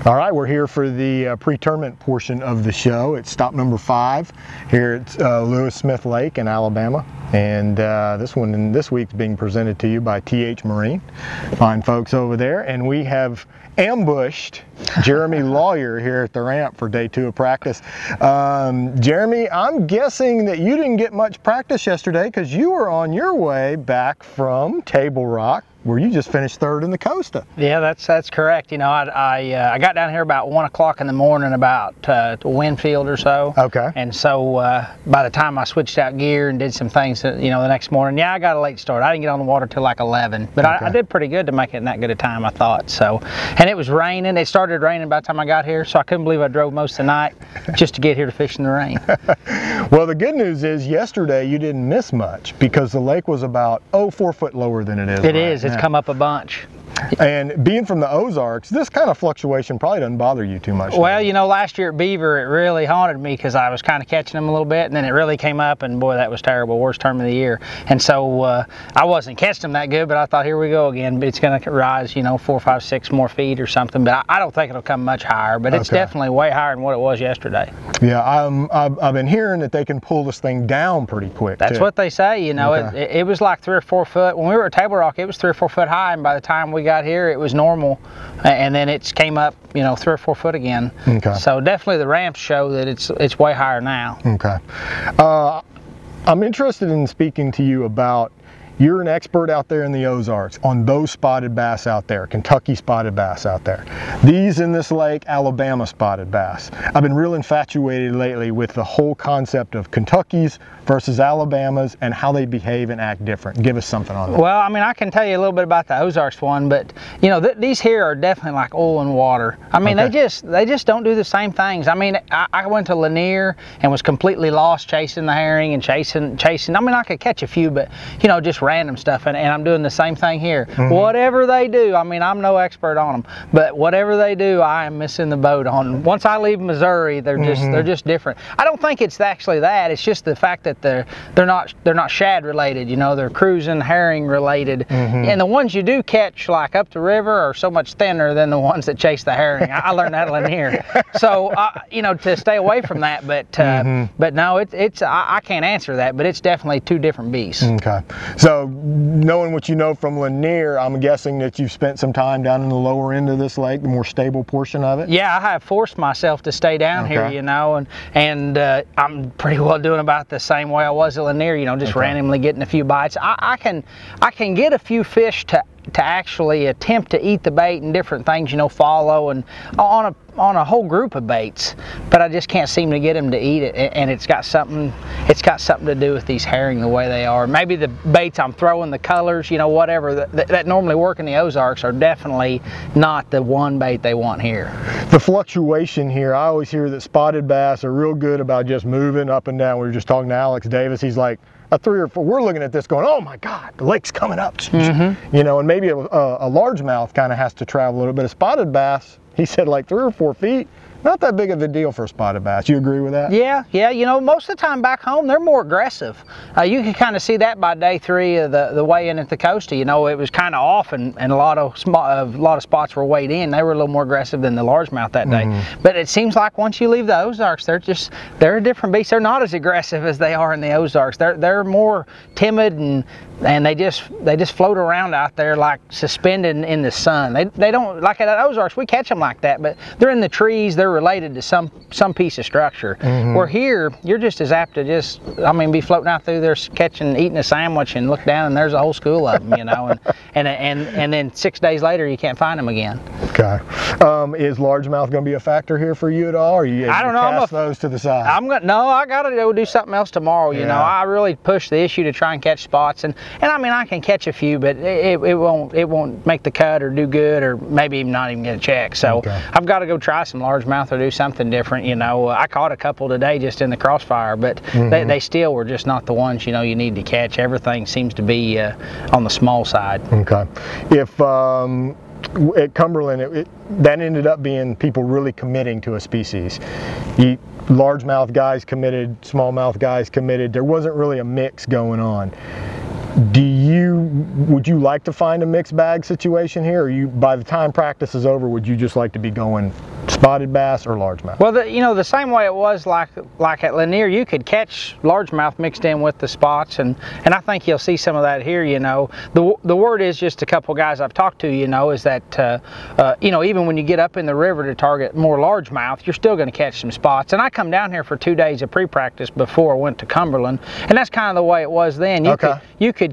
All right, we're here for the pre-tournament portion of the show. It's stop number 5 here at Lewis Smith Lake in Alabama. And this week's being presented to you by TH Marine. Fine folks over there. And we have ambushed Jeremy Lawyer here at the ramp for day 2 of practice. Jeremy, I'm guessing that you didn't get much practice yesterday because you were on your way back from Table Rock, where you just finished 3rd in the Costa. Yeah, that's correct. You know, I got down here about 1 o'clock in the morning, about Winfield or so. Okay. And so by the time I switched out gear and did some things, you know, the next morning, yeah, I got a late start. I didn't get on the water till like 11, but okay. I did pretty good to make it in that good a time, I thought. So, and it was raining. It started raining by the time I got here, so I couldn't believe I drove most of the night just to get here to fish in the rain. Well, the good news is yesterday you didn't miss much because the lake was about 4 foot lower than it is. It is. It's come up a bunch. And being from the Ozarks, this kind of fluctuation probably doesn't bother you too much. Well, you know, last year at Beaver, it really haunted me because I was kind of catching them a little bit, and then it really came up, and boy, that was terrible. Worst term of the year. And so I wasn't catching them that good, but I thought, here we go again. It's going to rise, you know, 4, 5, 6 more feet or something. But I don't think it'll come much higher, but it's definitely way higher than what it was yesterday. Yeah, I've been hearing that they can pull this thing down pretty quick. That's what they say. You know, it was like 3 or 4 foot. When we were at Table Rock, it was 3 or 4 foot high, and by the time we got here, it was normal, and then it came up, you know, 3 or 4 foot again. Okay. So definitely the ramps show that it's way higher now. Okay. I'm interested in speaking to you about, you're an expert out there in the Ozarks on those spotted bass out there, Kentucky spotted bass out there. These in this lake, Alabama spotted bass. I've been real infatuated lately with the whole concept of Kentucky's versus Alabama's and how they behave and act different. Give us something on that. Well, I mean, I can tell you a little bit about the Ozarks one, but you know, these here are definitely like oil and water. I mean, they just don't do the same things. I mean, I went to Lanier and was completely lost chasing the herring and chasing. I mean, I could catch a few, but you know, just random stuff, and I'm doing the same thing here. Whatever they do, I mean, I'm no expert on them, but whatever they do, I am missing the boat on. Once I leave Missouri, they're just different. I don't think it's actually that. It's just the fact that they're not shad related. You know, they're cruising herring related, and the ones you do catch like up the river are so much thinner than the ones that chase the herring. I learned that in here, so you know, to stay away from that. But no, I can't answer that, but it's definitely 2 different beasts. Okay, so knowing what you know from Lanier, I'm guessing that you've spent some time down in the lower end of this lake, the more stable portion of it. Yeah, I have forced myself to stay down here, you know, and I'm pretty well doing about the same way I was at Lanier, you know, just randomly getting a few bites. I can get a few fish to actually attempt to eat the bait and different things, you know, follow and on a whole group of baits, but I just can't seem to get them to eat it, and it's got something to do with these herring the way they are. Maybe the baits I'm throwing, the colors, you know, whatever that normally work in the Ozarks are definitely not the one bait they want here. The fluctuation here, I always hear that spotted bass are real good about just moving up and down. We were just talking to Alex Davis, he's like, a 3 or 4, we're looking at this going, oh my God, the lake's coming up. You know, and maybe a largemouth kind of has to travel a little bit. A spotted bass, he said like 3 or 4 feet, not that big of a deal for a spotted bass. You agree with that? Yeah, you know, most of the time back home, they're more aggressive. You can kind of see that by day 3 of the weigh-in at the Costa. You know, it was kind of off, and a lot of spots were weighed in. They were a little more aggressive than the largemouth that day. But it seems like once you leave the Ozarks, they're a different beast. They're not as aggressive as they are in the Ozarks. They're more timid, and they just float around out there like suspended in the sun. They don't, like at the Ozarks, we catch them like that, but they're in the trees. They're related to some piece of structure. Where here, you're just as apt to just, I mean, be floating out through there eating a sandwich and look down and there's a whole school of them, you know, and then 6 days later you can't find them again. Okay. Is largemouth going to be a factor here for you at all, or I don't know. Cast those to the side? I got to go do something else tomorrow. You know, I really push the issue to try and catch spots, and I mean, I can catch a few, but it won't make the cut or do good, or maybe even not even get a check. So I've got to go try some largemouth or do something different. You know, I caught a couple today just in the crossfire, but they still were just not the ones, you know, you need to catch. Everything seems to be on the small side. Okay. If at Cumberland, that ended up being people really committing to a species. Largemouth guys committed, smallmouth guys committed. There wasn't really a mix going on. Would you like to find a mixed bag situation here, or by the time practice is over, would you just like to be going spotted bass or largemouth? Well, the same way it was like at Lanier, you could catch largemouth mixed in with the spots, and I think you'll see some of that here. The word is, just a couple guys I've talked to, is that even when you get up in the river to target more largemouth, you're still going to catch some spots. And I come down here for 2 days of pre-practice before I went to Cumberland, and that's kind of the way it was then. You could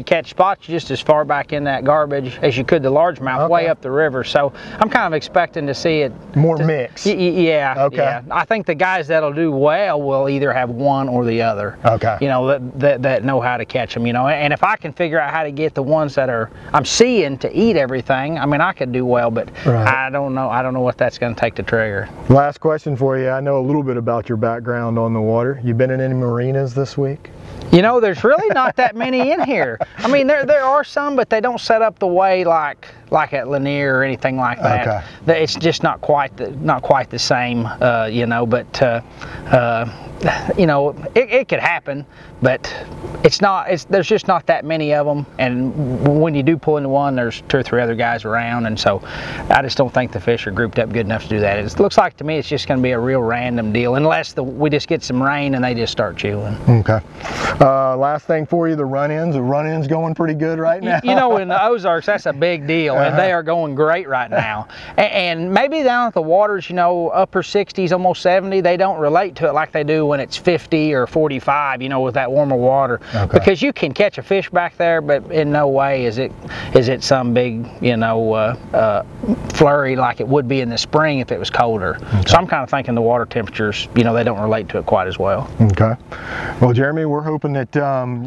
catch spots just as far back in that garbage as you could the largemouth way up the river. So I'm kind of expecting to see it more mixed. Yeah. Okay. Yeah. I think the guys that'll do well will either have one or the other. Okay. That know how to catch them. And if I can figure out how to get the ones that I'm seeing to eat everything, I mean, I could do well, but I don't know. I don't know what that's going to take to trigger. Last question for you. I know a little bit about your background on the water. You been in any marinas this week? There's really not that many in here. I mean, there are some, but they don't set up the way like at Lanier or anything like that. Okay. It's just not quite the same, But it could happen, but there's just not that many of them. And when you do pull into one, there's 2 or 3 other guys around, and so I just don't think the fish are grouped up good enough to do that. It looks like to me it's just going to be a real random deal, unless we just get some rain and they just start chewing. Okay. Last thing for you, the run-ins. The run-ins going pretty good right now. In the Ozarks, that's a big deal, and they are going great right now. And maybe down at the waters, upper 60s, almost 70, they don't relate to it like they do when it's 50 or 45, with that warmer water. Okay. Because you can catch a fish back there, but in no way is it some big, flurry like it would be in the spring if it was colder. Okay. So I'm kind of thinking the water temperatures, they don't relate to it quite as well. Okay. Well, Jeremy, we're hoping that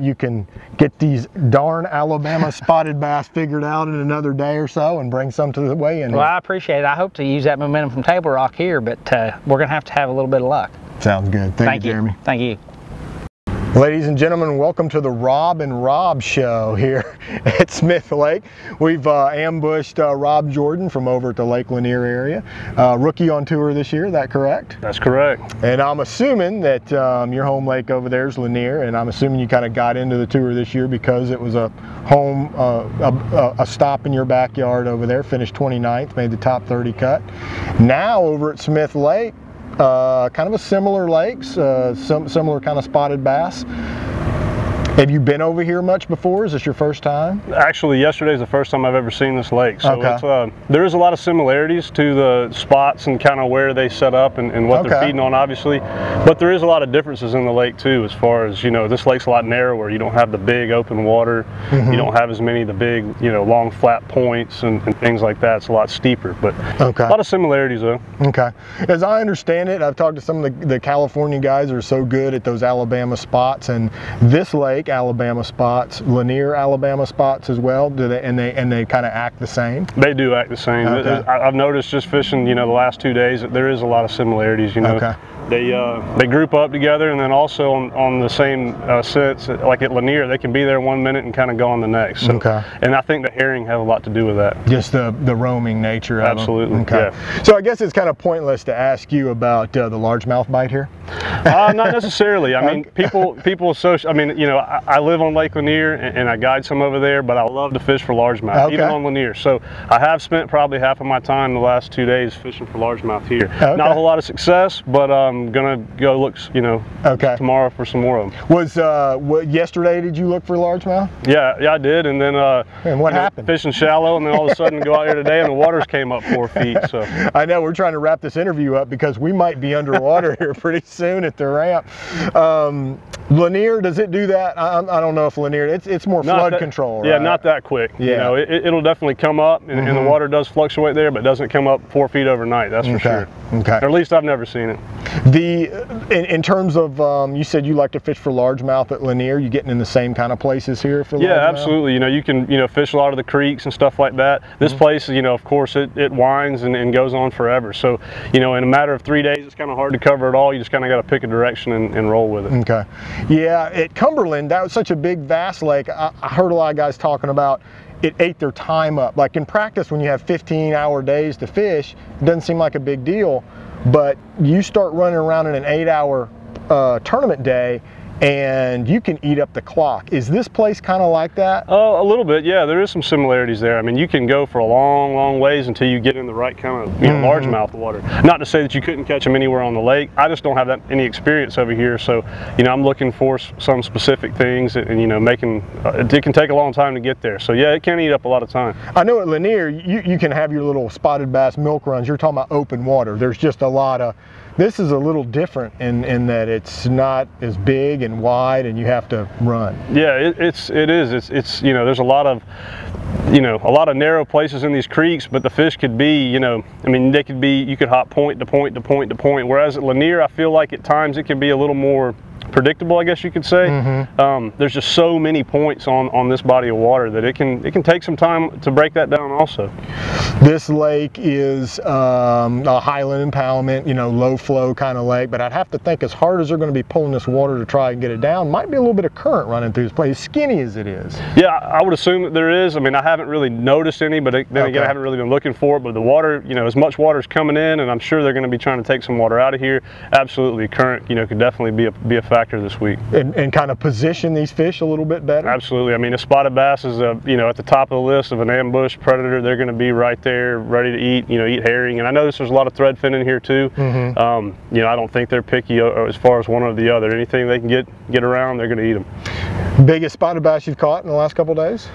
you can get these darn Alabama spotted bass figured out in another day or so and bring some to the weigh-in. Well, I appreciate it. I hope to use that momentum from Table Rock here, but we're going to have a little bit of luck. Sounds good. Thank you, Jeremy. Thank you. Ladies and gentlemen, welcome to the Rob and Rob show here at Smith Lake. We've ambushed Rob Jordan from over at the Lake Lanier area. Rookie on tour this year, is that correct? That's correct. And I'm assuming that your home lake over there is Lanier, and I'm assuming you kind of got into the tour this year because it was a home, a stop in your backyard over there, finished 29th, made the top 30 cut. Now over at Smith Lake, kind of a similar lakes, similar kind of spotted bass. Have you been over here much before? Is this your first time? Actually, yesterday's the first time I've ever seen this lake. So it's, there is a lot of similarities to the spots and kind of where they set up and what they're feeding on, obviously. But there is a lot of differences in the lake too, as far as, this lake's a lot narrower. You don't have the big open water. You don't have as many of the big, long flat points and things like that. It's a lot steeper, but a lot of similarities though. Okay. As I understand it, I've talked to some of the California guys who are so good at those Alabama spots, and this lake, Alabama spots, Lanier Alabama spots as well. Do they and they kind of act the same? They do act the same. Okay. I've noticed just fishing, the last 2 days, that there is a lot of similarities. Okay. They group up together, and then also on the same sense, like at Lanier, they can be there 1 minute and kind of go on the next. So, and I think the herring have a lot to do with that. Just the roaming nature of Absolutely. them. Okay. Yeah. So I guess it's kind of pointless to ask you about the largemouth bite here. Not necessarily. I mean, people. I mean, I live on Lake Lanier and I guide some over there, but I love to fish for largemouth, even on Lanier. So I have spent probably half of my time the last 2 days fishing for largemouth here. Not a whole lot of success, but I'm gonna go look, tomorrow for some more of them. Was yesterday? Did you look for largemouth? Yeah, I did, and then and what happened? Fishing shallow, and then all of a sudden go out here today, and the waters came up 4 feet. So I know we're trying to wrap this interview up because we might be underwater here pretty soon at the ramp. Lanier, does it do that? I don't know if Lanier, it's more flood control, right? Yeah, not that quick. Yeah. It'll definitely come up, and the water does fluctuate there, but it doesn't come up 4 feet overnight, that's for sure. Okay. Or at least I've never seen it. In terms of, you said you like to fish for largemouth at Lanier, you getting in the same kind of places here for largemouth? Yeah, absolutely. You can fish a lot of the creeks and stuff like that. This place, of course, it winds and goes on forever. So, in a matter of 3 days, it's kind of hard to cover it all. You just kind of got to pick a direction and roll with it. Okay. Yeah, at Cumberland, that was such a big, vast lake. I heard a lot of guys talking about it ate their time up. Like in practice, when you have 15-hour days to fish, it doesn't seem like a big deal. But you start running around in an 8-hour tournament day, and you can eat up the clock. Is this place kind of like that? A little bit, yeah. There is some similarities there. I mean, you can go for a long, long ways until you get in the right kind of largemouth water. Not to say that you couldn't catch them anywhere on the lake. I just don't have any experience over here, so I'm looking for some specific things, and it can take a long time to get there. So yeah, it can eat up a lot of time. I know at Lanier you can have your little spotted bass milk runs. You're talking about open water. There's just a lot of. This is a little different in that it's not as big and wide, and you have to run. Yeah, it is. It's there's a lot of narrow places in these creeks, but the fish could be, I mean, they could be, you could hop point to point to point to point. Whereas at Lanier, I feel like at times it can be a little more predictable, I guess you could say. There's just so many points on this body of water that it can take some time to break that down also. This lake is a highland impoundment, low flow kind of lake, but I'd have to think as hard as they're going to be pulling this water to try and get it down, might be a little bit of current running through this place, skinny as it is. Yeah, I would assume that there is. I mean, I haven't really noticed any, but then again, I haven't really been looking for it. But the water, as much water is coming in, and I'm sure they're going to be trying to take some water out of here. Absolutely, current, could definitely be a factor this week. And kind of position these fish a little bit better? Absolutely. I mean, a spotted bass is, at the top of the list of an ambush predator. They're going to be right there, ready to eat, eat herring. And I notice there's a lot of threadfin in here too. I don't think they're picky as far as one or the other. Anything they can get around, they're going to eat them. Biggest spotted bass you've caught in the last couple of days?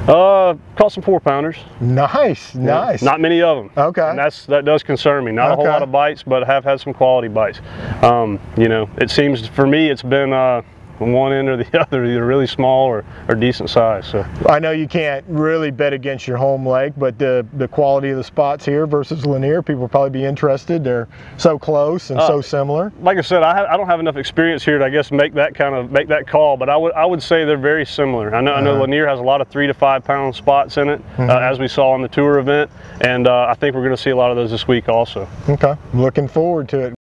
Caught some 4-pounders. Nice, nice. Not many of them. Okay. And that does concern me. Not a whole lot of bites, but have had some quality bites. It seems for me it's been one end or the other, either really small or decent size. So I know you can't really bet against your home lake, but the quality of the spots here versus Lanier, people will probably be interested. They're so close and so similar. Like I said, I don't have enough experience here to, I guess, make that call, but I would say they're very similar. I know Lanier has a lot of 3 to 5 pound spots in it, as we saw on the tour event, and I think we're going to see a lot of those this week also. Okay, looking forward to it.